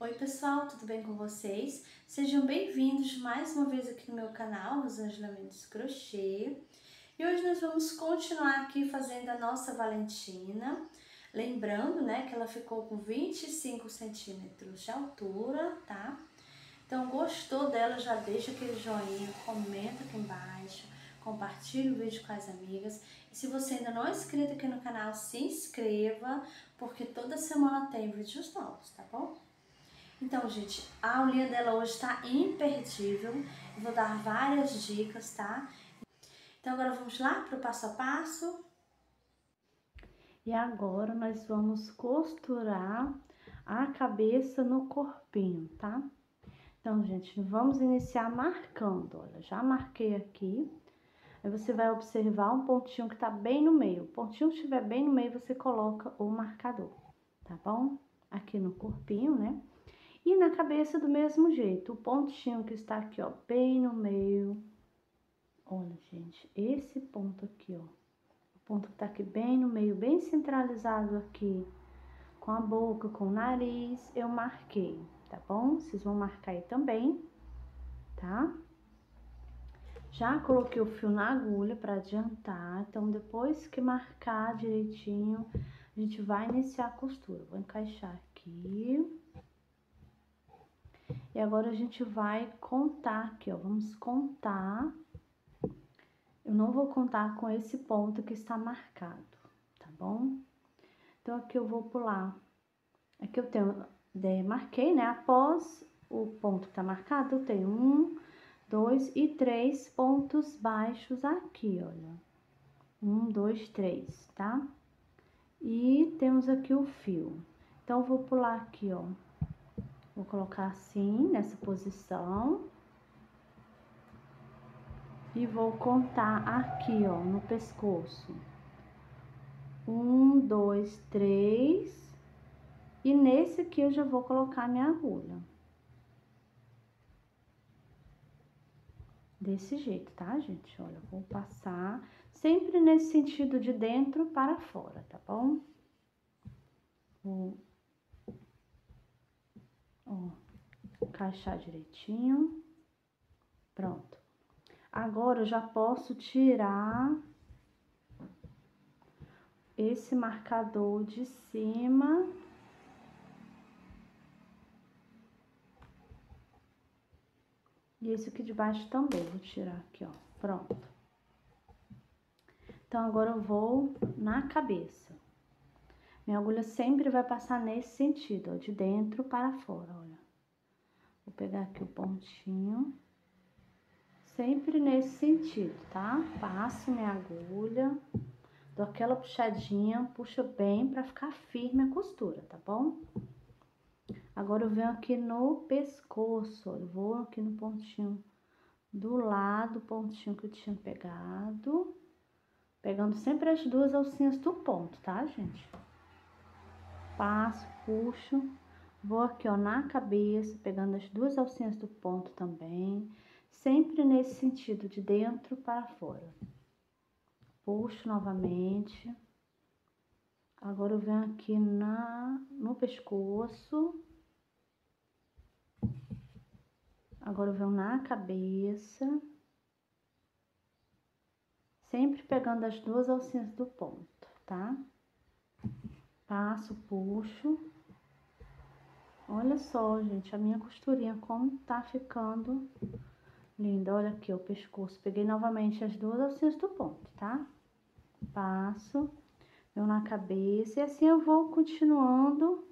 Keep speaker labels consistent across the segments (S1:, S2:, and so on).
S1: Oi pessoal, tudo bem com vocês? Sejam bem-vindos mais uma vez aqui no meu canal, Rosângela Mendes Crochê. E hoje nós vamos continuar aqui fazendo a nossa Valentina. Lembrando, né, que ela ficou com 25 centímetros de altura, tá? Então, gostou dela, já deixa aquele joinha, comenta aqui embaixo, compartilha o vídeo com as amigas. E se você ainda não é inscrito aqui no canal, se inscreva, porque toda semana tem vídeos novos, tá bom? Então, gente, a aulinha dela hoje está imperdível. Eu vou dar várias dicas, tá? Então, agora vamos lá para o passo a passo. E agora nós vamos costurar a cabeça no corpinho, tá? Então, gente, vamos iniciar marcando. Olha, já marquei aqui. Aí você vai observar um pontinho que tá bem no meio. O pontinho que estiver bem no meio, você coloca o marcador, tá bom? Aqui no corpinho, né? E na cabeça do mesmo jeito, o pontinho que está aqui, ó, bem no meio. Olha, gente, esse ponto aqui, ó. O ponto que tá aqui bem no meio, bem centralizado aqui, com a boca, com o nariz, eu marquei, tá bom? Vocês vão marcar aí também, tá? Já coloquei o fio na agulha para adiantar, então depois que marcar direitinho, a gente vai iniciar a costura. Vou encaixar aqui. E agora a gente vai contar aqui, ó, vamos contar. Eu não vou contar com esse ponto que está marcado, tá bom? Então, aqui eu vou pular. Aqui eu tenho, marquei, né? Após o ponto que tá marcado, eu tenho 1, 2 e 3 pontos baixos aqui, olha. 1, 2, 3, tá? E temos aqui o fio. Então, eu vou pular aqui, ó. Vou colocar assim, nessa posição. E vou contar aqui, ó, no pescoço. 1, 2, 3. E nesse aqui eu já vou colocar minha agulha. Desse jeito, tá, gente? Olha, vou passar sempre nesse sentido de dentro para fora, tá bom? Vou, ó, encaixar direitinho. Pronto. Agora eu já posso tirar esse marcador de cima. E esse aqui de baixo também, vou tirar aqui, ó, pronto. Então, agora eu vou na cabeça. Minha agulha sempre vai passar nesse sentido, ó, de dentro para fora, olha. Vou pegar aqui o pontinho. Sempre nesse sentido, tá? Passo minha agulha, dou aquela puxadinha, puxa bem pra ficar firme a costura, tá bom? Agora eu venho aqui no pescoço, eu vou aqui no pontinho do lado, pontinho que eu tinha pegado, pegando sempre as duas alcinhas do ponto, tá, gente? Passo, puxo, vou aqui, ó, na cabeça, pegando as duas alcinhas do ponto também, sempre nesse sentido, de dentro para fora. Puxo novamente. Agora eu venho aqui no pescoço. Agora eu venho na cabeça. Sempre pegando as duas alcinhas do ponto, tá? Passo, puxo. Olha só, gente, a minha costurinha como tá ficando linda. Olha aqui o pescoço. Peguei novamente as duas alcinhas do ponto, tá? Passo, venho na cabeça e assim eu vou continuando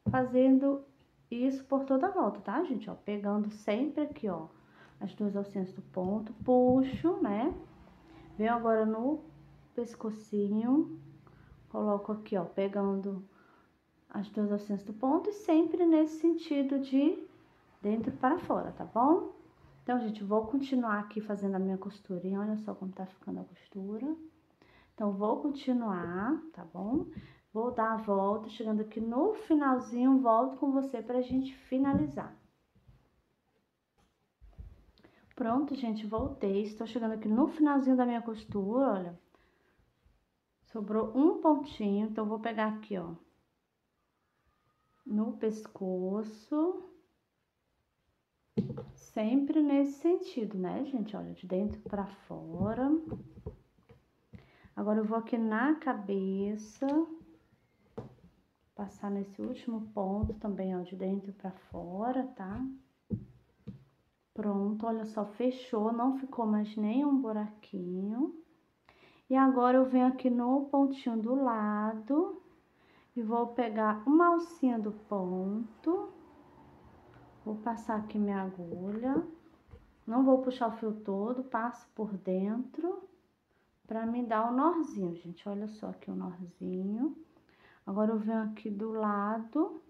S1: fazendo isso por toda a volta, tá, gente? Ó, pegando sempre aqui, ó, as duas alcinhas do ponto, puxo, né? Venho agora no pescocinho, coloco aqui, ó, pegando as duas alcinhas do ponto e sempre nesse sentido de dentro para fora, tá bom? Então, gente, vou continuar aqui fazendo a minha costurinha, olha só como tá ficando a costura. Então, vou continuar, tá bom? Vou dar a volta, chegando aqui no finalzinho, volto com você pra gente finalizar. Pronto, gente, voltei. Estou chegando aqui no finalzinho da minha costura, olha. Sobrou um pontinho, então vou pegar aqui, ó. no pescoço, sempre nesse sentido, né, gente? Olha, de dentro pra fora. Agora eu vou aqui na cabeça, passar nesse último ponto também, ó, de dentro pra fora, tá? Pronto, olha só, fechou, não ficou mais nenhum buraquinho. E agora eu venho aqui no pontinho do lado e vou pegar uma alcinha do ponto. Vou passar aqui minha agulha. Não vou puxar o fio todo, passo por dentro pra me dar o nozinho, gente. Olha só aqui o nozinho. Agora eu venho aqui do lado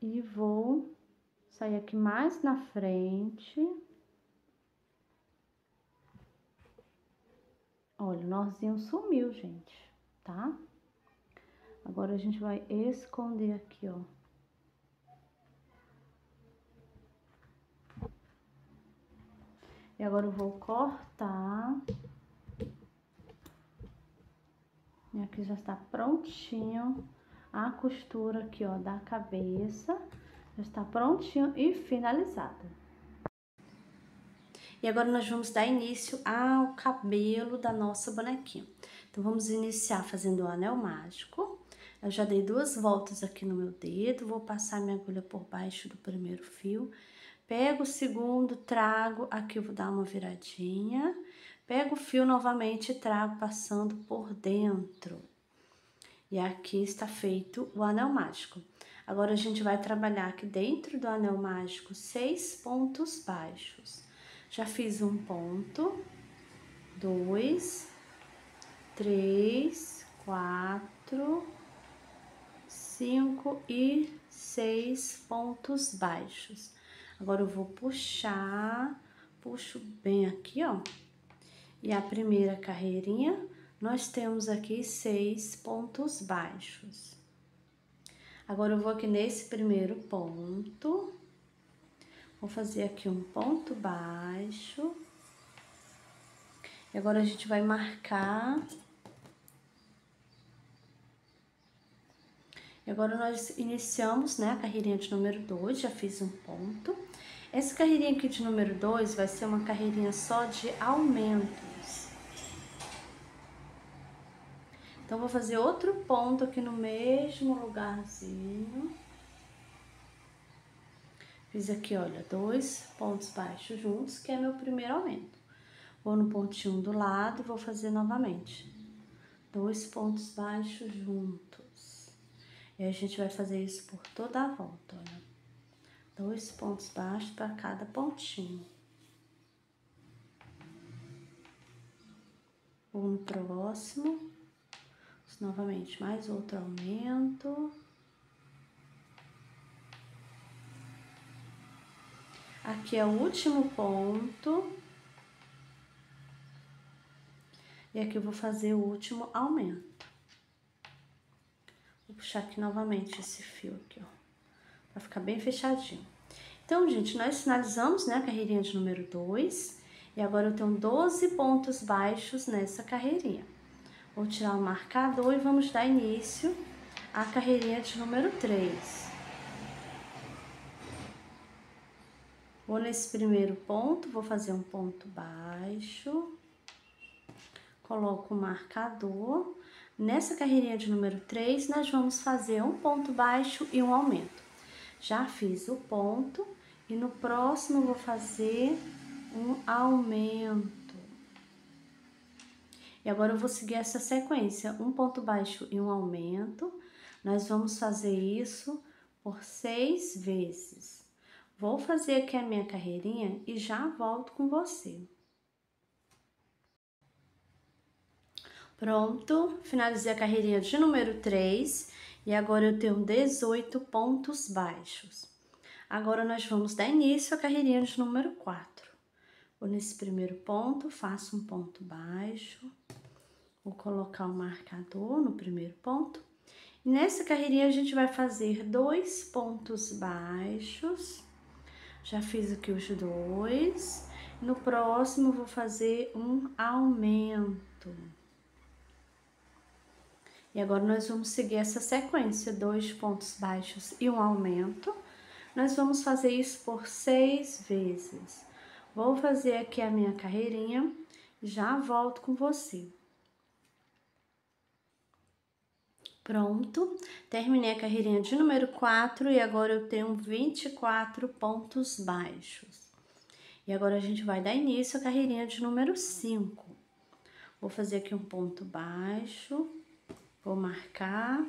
S1: e vou sair aqui mais na frente. Olha, o nozinho sumiu, gente, tá? Agora a gente vai esconder aqui, ó. E agora eu vou cortar. E aqui já está prontinho a costura aqui, ó, da cabeça. Já está prontinho e finalizado. E agora nós vamos dar início ao cabelo da nossa bonequinha. Então, vamos iniciar fazendo o anel mágico. Eu já dei 2 voltas aqui no meu dedo, vou passar minha agulha por baixo do primeiro fio. Pego o segundo, trago, aqui eu vou dar uma viradinha. Pego o fio novamente e trago passando por dentro. E aqui está feito o anel mágico. Agora, a gente vai trabalhar aqui dentro do anel mágico 6 pontos baixos. Já fiz um ponto, 2, 3, 4, 5 e 6 pontos baixos. Agora eu vou puxar, puxo bem aqui, ó. E a primeira carreirinha, nós temos aqui 6 pontos baixos. Agora eu vou aqui nesse primeiro ponto. Vou fazer aqui um ponto baixo. E agora a gente vai marcar. E agora nós iniciamos, né, a carreirinha de número 2, já fiz um ponto. Essa carreirinha aqui de número 2 vai ser uma carreirinha só de aumentos. Então, vou fazer outro ponto aqui no mesmo lugarzinho. Fiz aqui, olha, 2 pontos baixos juntos, que é meu primeiro aumento. Vou no pontinho do lado e vou fazer novamente 2 pontos baixos juntos. E a gente vai fazer isso por toda a volta, olha. 2 pontos baixos para cada pontinho. Vou no próximo. Novamente, mais outro aumento. Aqui é o último ponto. E aqui eu vou fazer o último aumento. Vou puxar aqui novamente esse fio aqui, ó, pra ficar bem fechadinho. Então, gente, nós finalizamos, né, a carreirinha de número 2. E agora eu tenho 12 pontos baixos nessa carreirinha. Vou tirar o marcador e vamos dar início à carreirinha de número 3. Vou nesse primeiro ponto, vou fazer um ponto baixo. Coloco o marcador. Nessa carreirinha de número 3, nós vamos fazer um ponto baixo e um aumento. Já fiz o ponto e no próximo eu vou fazer um aumento. E agora eu vou seguir essa sequência, um ponto baixo e um aumento. Nós vamos fazer isso por 6 vezes. Vou fazer aqui a minha carreirinha e já volto com você. Pronto, finalizei a carreirinha de número 3 e agora eu tenho 18 pontos baixos. Agora nós vamos dar início à carreirinha de número 4. Vou nesse primeiro ponto, faço um ponto baixo. Vou colocar o marcador no primeiro ponto. E nessa carreirinha a gente vai fazer 2 pontos baixos. Já fiz aqui os 2. No próximo eu vou fazer um aumento. E agora nós vamos seguir essa sequência, 2 pontos baixos e um aumento. Nós vamos fazer isso por 6 vezes. Vou fazer aqui a minha carreirinha e já volto com você. Pronto, terminei a carreirinha de número 4 e agora eu tenho 24 pontos baixos. E agora a gente vai dar início à carreirinha de número 5. Vou fazer aqui um ponto baixo, vou marcar.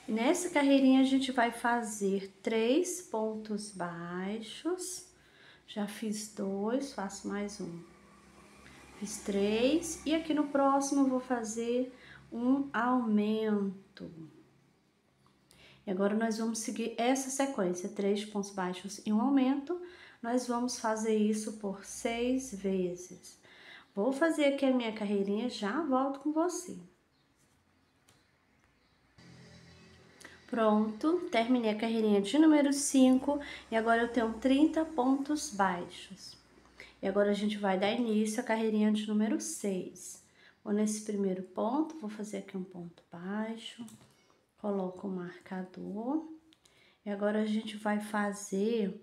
S1: E nessa carreirinha a gente vai fazer 3 pontos baixos. Já fiz 2, faço mais um. Fiz 3 e aqui no próximo eu vou fazer um aumento. E agora nós vamos seguir essa sequência, 3 pontos baixos e um aumento. Nós vamos fazer isso por 6 vezes. Vou fazer aqui a minha carreirinha, já volto com você. Pronto, terminei a carreirinha de número 5 e agora eu tenho 30 pontos baixos. E agora a gente vai dar início à carreirinha de número 6. Vou nesse primeiro ponto, vou fazer aqui um ponto baixo, coloco o marcador. E agora a gente vai fazer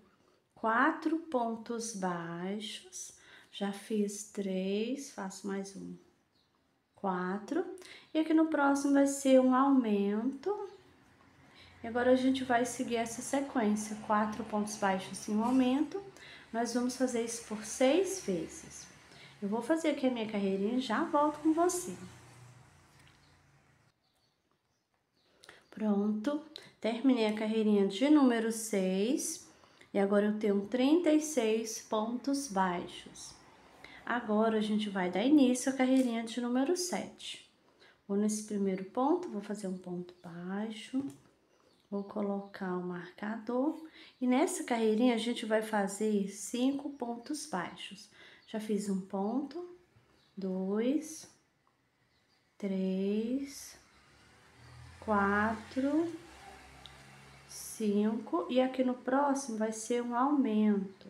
S1: 4 pontos baixos. Já fiz 3, faço mais um. 4. E aqui no próximo vai ser um aumento. E agora a gente vai seguir essa sequência, 4 pontos baixos e um aumento. Nós vamos fazer isso por 6 vezes. Eu vou fazer aqui a minha carreirinha e já volto com você. Pronto, terminei a carreirinha de número 6 e agora eu tenho 36 pontos baixos. Agora a gente vai dar início à carreirinha de número 7. Vou nesse primeiro ponto, vou fazer um ponto baixo. Vou colocar o marcador e nessa carreirinha a gente vai fazer 5 pontos baixos. Já fiz um ponto, 2, 3, 4, 5 e aqui no próximo vai ser um aumento.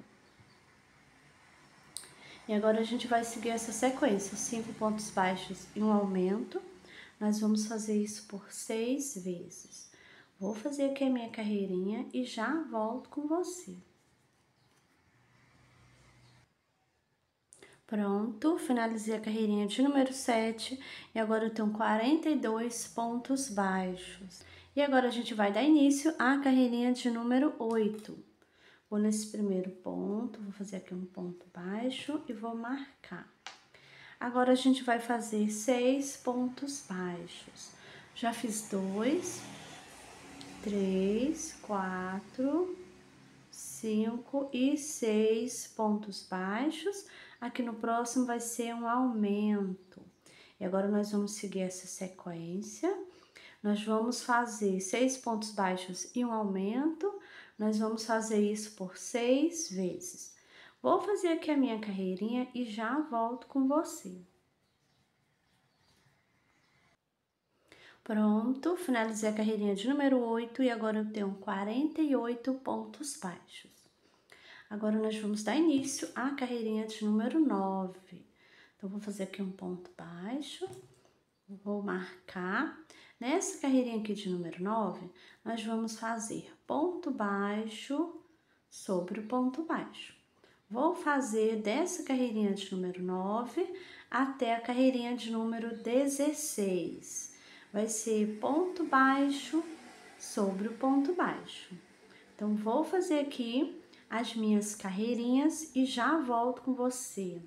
S1: E agora a gente vai seguir essa sequência, 5 pontos baixos e um aumento. Nós vamos fazer isso por 6 vezes. Vou fazer aqui a minha carreirinha e já volto com você. Pronto, finalizei a carreirinha de número 7 e agora eu tenho 42 pontos baixos. E agora a gente vai dar início à carreirinha de número 8. Vou nesse primeiro ponto, vou fazer aqui um ponto baixo e vou marcar. Agora a gente vai fazer 6 pontos baixos. Já fiz 2, 3, 4, 5 e 6 pontos baixos. Aqui no próximo vai ser um aumento. E agora nós vamos seguir essa sequência. Nós vamos fazer 6 pontos baixos e um aumento. Nós vamos fazer isso por 6 vezes. Vou fazer aqui a minha carreirinha e já volto com você. Pronto, finalizei a carreirinha de número 8 e agora eu tenho 48 pontos baixos. Agora nós vamos dar início à carreirinha de número 9. Então, vou fazer aqui um ponto baixo, vou marcar. Nessa carreirinha aqui de número 9, nós vamos fazer ponto baixo sobre o ponto baixo. Vou fazer dessa carreirinha de número 9 até a carreirinha de número 16. Vai ser ponto baixo sobre o ponto baixo. Então, vou fazer aqui as minhas carreirinhas e já volto com você.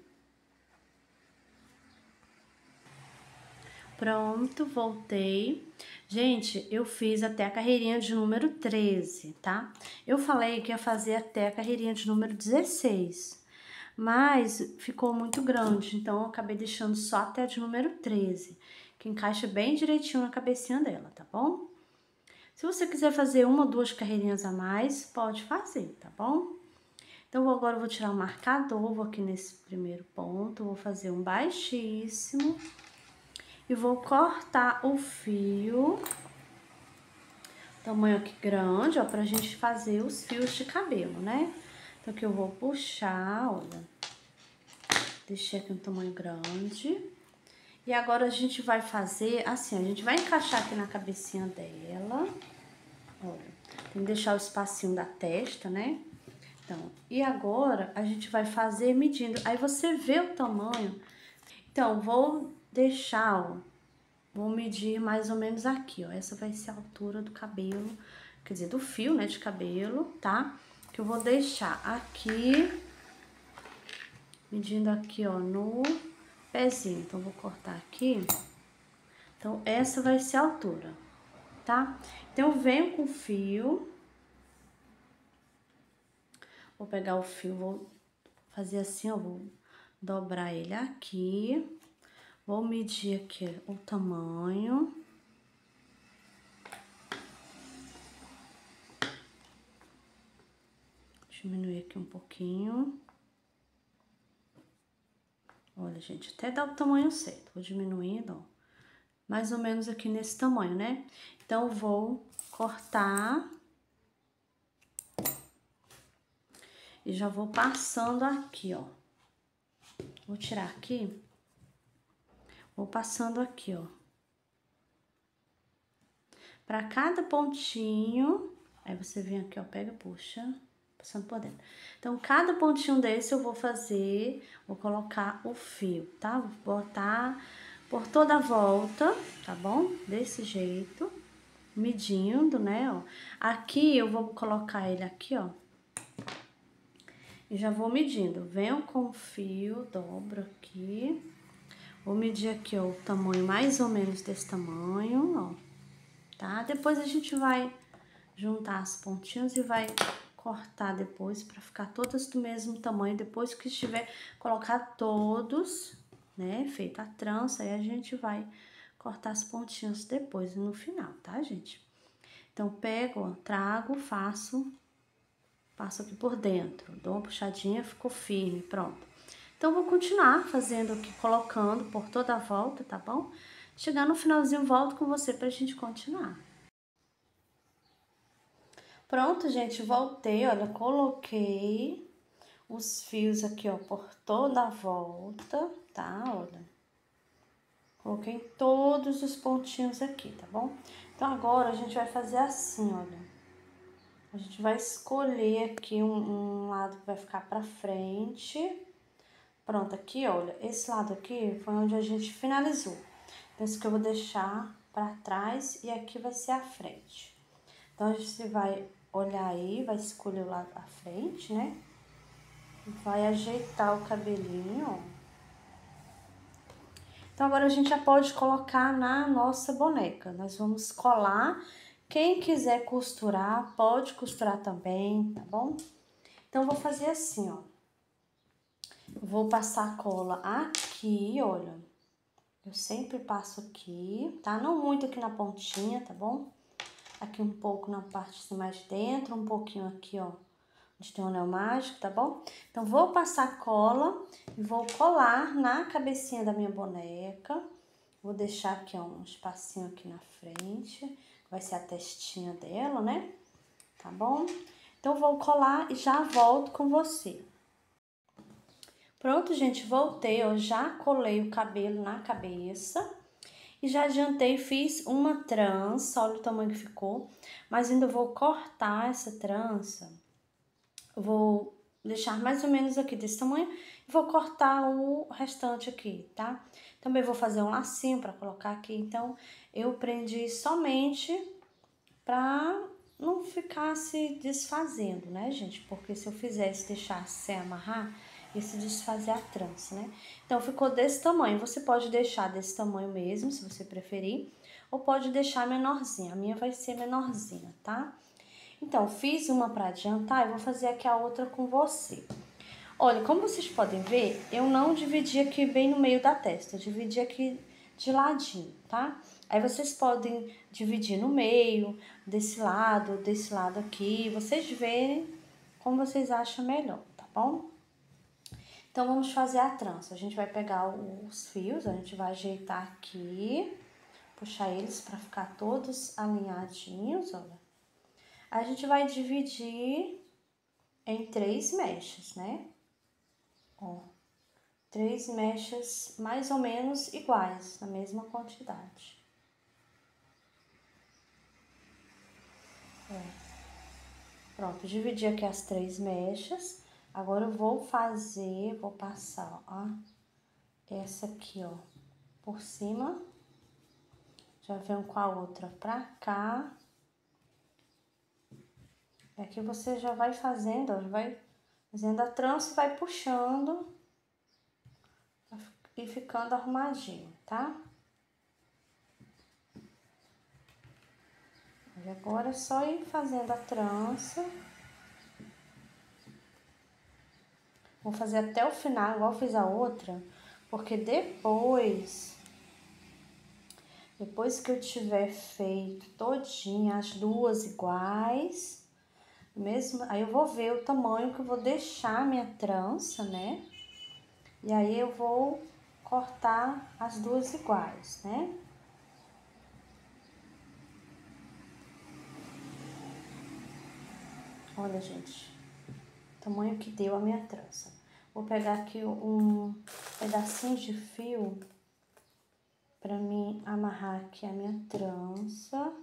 S1: Pronto, voltei. Gente, eu fiz até a carreirinha de número 13, tá? Eu falei que ia fazer até a carreirinha de número 16, mas ficou muito grande, então eu acabei deixando só até a de número 13, que encaixa bem direitinho na cabecinha dela, tá bom? Se você quiser fazer uma ou duas carreirinhas a mais, pode fazer, tá bom? Então, agora eu vou tirar o marcador, vou aqui nesse primeiro ponto, vou fazer um baixíssimo e vou cortar o fio, tamanho aqui grande, ó, pra gente fazer os fios de cabelo, né? Então, aqui eu vou puxar, olha, deixei aqui um tamanho grande. E agora a gente vai fazer assim, a gente vai encaixar aqui na cabecinha dela. Olha, tem que deixar o espacinho da testa, né? Então, e agora a gente vai fazer medindo. Aí você vê o tamanho. Então, vou deixar, ó, vou medir mais ou menos aqui, ó. Essa vai ser a altura do cabelo, quer dizer, do fio, né, de cabelo, tá? Que eu vou deixar aqui, medindo aqui, ó, no pezinho. Então, vou cortar aqui. Então, essa vai ser a altura, tá? Então, eu venho com o fio. Vou pegar o fio, vou fazer assim, ó, vou dobrar ele aqui. Vou medir aqui o tamanho. Diminuir aqui um pouquinho. Olha, gente, até dá o tamanho certo. Vou diminuindo, ó. Mais ou menos aqui nesse tamanho, né? Então, vou cortar. E já vou passando aqui, ó. Vou tirar aqui. Vou passando aqui, ó. Pra cada pontinho, aí você vem aqui, ó, pega e puxa, passando por dentro. Então, cada pontinho desse eu vou fazer, vou colocar o fio, tá? Vou botar por toda a volta, tá bom? Desse jeito, medindo, né, ó. Aqui eu vou colocar ele aqui, ó. E já vou medindo. Venho com o fio, dobro aqui. Vou medir aqui, ó, o tamanho mais ou menos desse tamanho, ó. Tá? Depois a gente vai juntar as pontinhas e vai cortar depois para ficar todas do mesmo tamanho. Depois que estiver colocar todos, né, feita a trança, aí a gente vai cortar as pontinhas depois no final, tá, gente? Então, pego, ó, trago, passo aqui por dentro, dou uma puxadinha, ficou firme, pronto. Então, vou continuar fazendo aqui, colocando por toda a volta, tá bom? Chegar no finalzinho, volto com você pra gente continuar. Pronto, gente, voltei, olha, coloquei os fios aqui, ó, por toda a volta, tá? Olha, coloquei todos os pontinhos aqui, tá bom? Então, agora a gente vai fazer assim, olha. A gente vai escolher aqui um lado que vai ficar pra frente. Pronto, aqui, olha, esse lado aqui foi onde a gente finalizou. Então, esse que eu vou deixar pra trás e aqui vai ser a frente. Então, a gente vai olhar aí, vai escolher o lado da frente, né? Vai ajeitar o cabelinho, ó. Então, agora a gente já pode colocar na nossa boneca. Nós vamos colar. Quem quiser costurar, pode costurar também, tá bom? Então, vou fazer assim, ó. Vou passar a cola aqui, olha. Eu sempre passo aqui, tá? Não muito aqui na pontinha, tá bom? Aqui um pouco na parte assim mais dentro, um pouquinho aqui, ó, onde tem um anel mágico, tá bom? Então, vou passar cola e vou colar na cabecinha da minha boneca. Vou deixar aqui, ó, um espacinho aqui na frente, vai ser a testinha dela, né? Tá bom? Então, vou colar e já volto com você. Pronto, gente, voltei, eu já colei o cabelo na cabeça. E já adiantei, fiz uma trança, olha o tamanho que ficou. Mas ainda vou cortar essa trança. Vou deixar mais ou menos aqui desse tamanho. E vou cortar o restante aqui, tá? Também vou fazer um lacinho pra colocar aqui. Então, eu prendi somente pra não ficar se desfazendo, né, gente? Porque se eu fizesse, deixasse sem amarrar, ia se desfazer a trança, né? Então, ficou desse tamanho. Você pode deixar desse tamanho mesmo, se você preferir, ou pode deixar menorzinha. A minha vai ser menorzinha, tá? Então, fiz uma pra adiantar e vou fazer aqui a outra com você. Olha, como vocês podem ver, eu não dividi aqui bem no meio da testa, eu dividi aqui de ladinho, tá? Aí vocês podem dividir no meio, desse lado aqui, vocês verem como vocês acham melhor, tá bom? Então, vamos fazer a trança. A gente vai pegar os fios, a gente vai ajeitar aqui, puxar eles pra ficar todos alinhadinhos, olha. A gente vai dividir em 3 mechas, né? Ó, 3 mechas mais ou menos iguais, na mesma quantidade. Pronto, dividi aqui as 3 mechas. Agora eu vou passar, ó, essa aqui, ó, por cima. Já venho com a outra pra cá. E aqui você já vai fazendo, ó, vai fazendo a trança e vai puxando e ficando arrumadinho, tá? E agora é só ir fazendo a trança. Vou fazer até o final, igual eu fiz a outra, porque depois que eu tiver feito todinha, as duas iguais, mesmo, aí eu vou ver o tamanho que eu vou deixar a minha trança, né? E aí eu vou cortar as duas iguais, né? Olha, gente, o tamanho que deu a minha trança. Vou pegar aqui um pedacinho de fio para mim amarrar aqui a minha trança.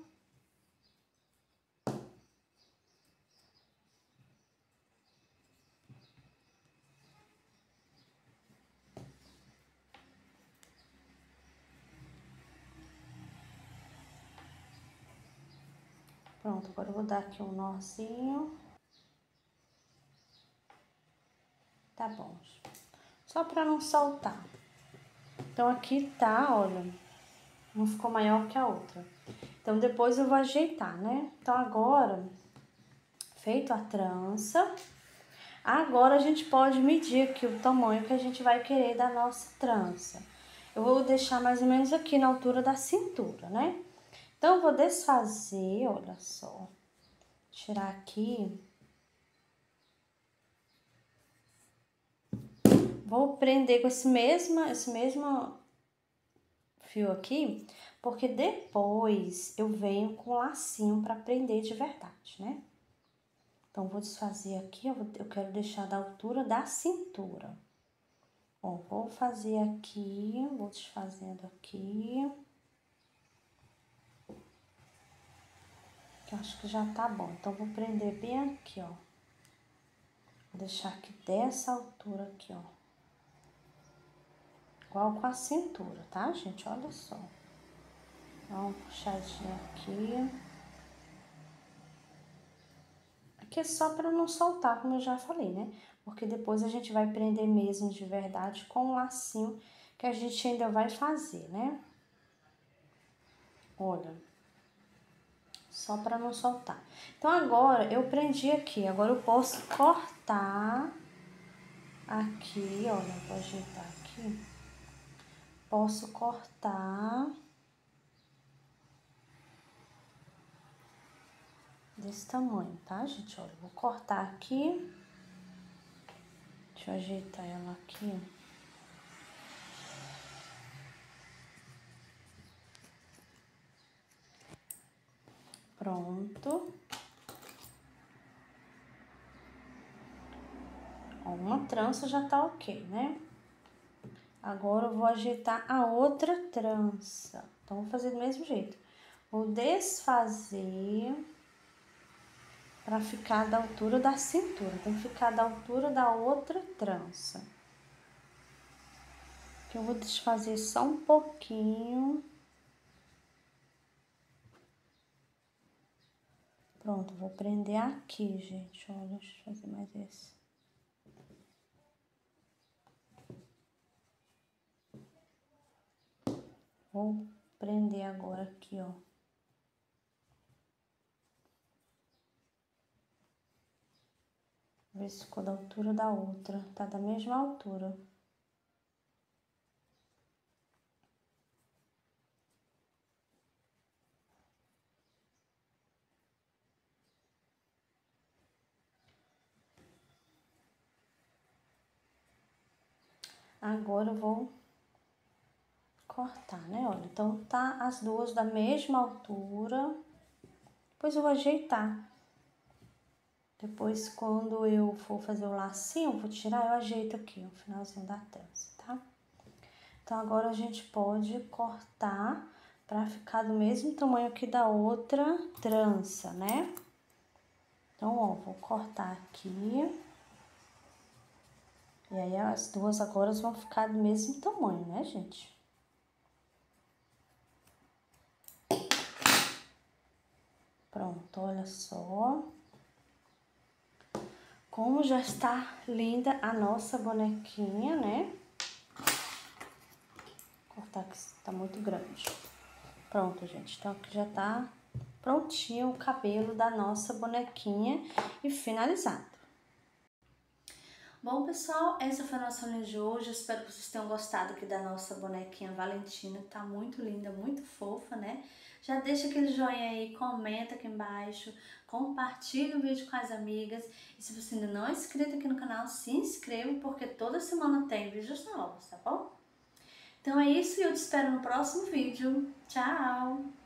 S1: Pronto, agora eu vou dar aqui um nozinho. Tá bom, só para não soltar. Então aqui tá, olha, não ficou maior que a outra. Então depois eu vou ajeitar, né? Então agora, feito a trança, agora a gente pode medir aqui o tamanho que a gente vai querer da nossa trança. Eu vou deixar mais ou menos aqui na altura da cintura, né? Então eu vou desfazer, olha só, tirar aqui. Vou prender com esse mesmo fio aqui, porque depois eu venho com lacinho para prender de verdade, né? Então, vou desfazer aqui, eu quero deixar da altura da cintura. Ó, vou fazer aqui, vou desfazendo aqui. Que eu acho que já tá bom. Então, vou prender bem aqui, ó. Vou deixar aqui dessa altura aqui, ó. Igual com a cintura, tá, gente? Olha só. Dá uma puxadinha aqui. Aqui é só para não soltar, como eu já falei, né? Porque depois a gente vai prender mesmo de verdade com o lacinho que a gente ainda vai fazer, né? Olha, só para não soltar. Então, agora eu prendi aqui, agora eu posso cortar aqui, olha, vou ajeitar aqui. Posso cortar desse tamanho, tá, gente? Olha, vou cortar aqui. Deixa eu ajeitar ela aqui. Pronto. Ó, uma trança já tá ok, né? Agora eu vou ajeitar a outra trança. Então, vou fazer do mesmo jeito. Vou desfazer para ficar da altura da cintura. Tem que ficar da altura da outra trança. Que eu vou desfazer só um pouquinho. Pronto, vou prender aqui, gente. Olha, deixa eu fazer mais esse. Vou prender agora aqui, ó. Ver se ficou da altura da outra. Tá da mesma altura. Agora eu vou cortar, né? Olha, então tá as duas da mesma altura. Depois eu vou ajeitar. Depois, quando eu for fazer o lacinho, vou tirar, eu ajeito aqui o finalzinho da trança, tá? Então, agora a gente pode cortar para ficar do mesmo tamanho aqui da outra trança, né? Então, ó, vou cortar aqui. E aí, as duas agora vão ficar do mesmo tamanho, né, gente? Pronto, olha só. Como já está linda a nossa bonequinha, né? Vou cortar que está muito grande. Pronto, gente. Então, aqui já tá prontinho o cabelo da nossa bonequinha e finalizado. Bom, pessoal, essa foi a nossa aula de hoje. Eu espero que vocês tenham gostado aqui da nossa bonequinha Valentina. Tá muito linda, muito fofa, né? Já deixa aquele joinha aí, comenta aqui embaixo, compartilha o vídeo com as amigas. E se você ainda não é inscrito aqui no canal, se inscreva, porque toda semana tem vídeos novos, tá bom? Então é isso e eu te espero no próximo vídeo. Tchau!